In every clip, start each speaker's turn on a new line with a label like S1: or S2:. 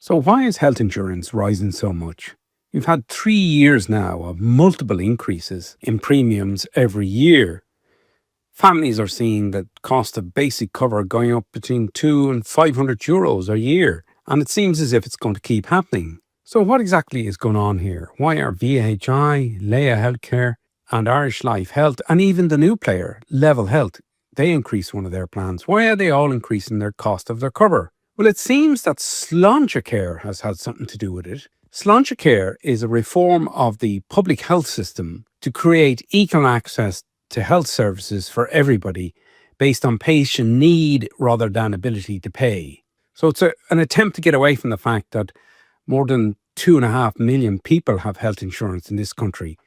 S1: So, why is health insurance rising so much? We've had 3 years now of multiple increases in premiums every year. Families are seeing the cost of basic cover going up between 2 and €500 a year, and it seems as if it's going to keep happening. So, what exactly is going on here? Why are VHI, Leia Healthcare, and Irish Life Health, and even the new player, Level Health, they increase one of their plans? Why are they all increasing their cost of their cover? Well, it seems that Slaintecare has had something to do with it. Slaintecare is a reform of the public health system to create equal access to health services for everybody based on patient need rather than ability to pay. So it's an attempt to get away from the fact that more than 2.5 million people have health insurance in this country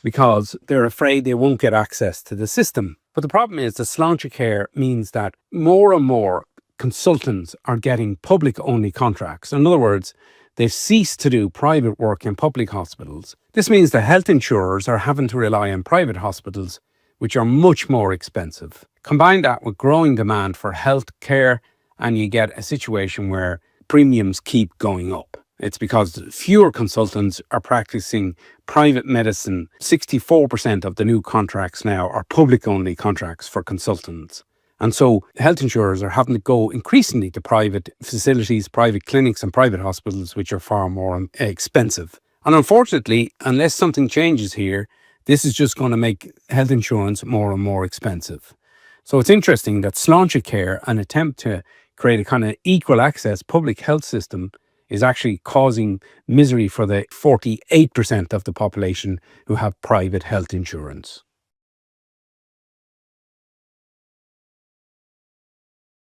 S1: because they're afraid they won't get access to the system. But the problem is that Slaintecare means that more and more consultants are getting public-only contracts. In other words, they've ceased to do private work in public hospitals. This means that health insurers are having to rely on private hospitals, which are much more expensive. Combine that with growing demand for health care, and you get a situation where premiums keep going up. It's because fewer consultants are practicing private medicine. 64% of the new contracts now are public-only contracts for consultants. And so health insurers are having to go increasingly to private facilities, private clinics and private hospitals, which are far more expensive. And unfortunately, unless something changes here, this is just going to make health insurance more and more expensive. So it's interesting that Slaintecare, an attempt to create a kind of equal access public health system, is actually causing misery for the 48% of the population who have private health insurance.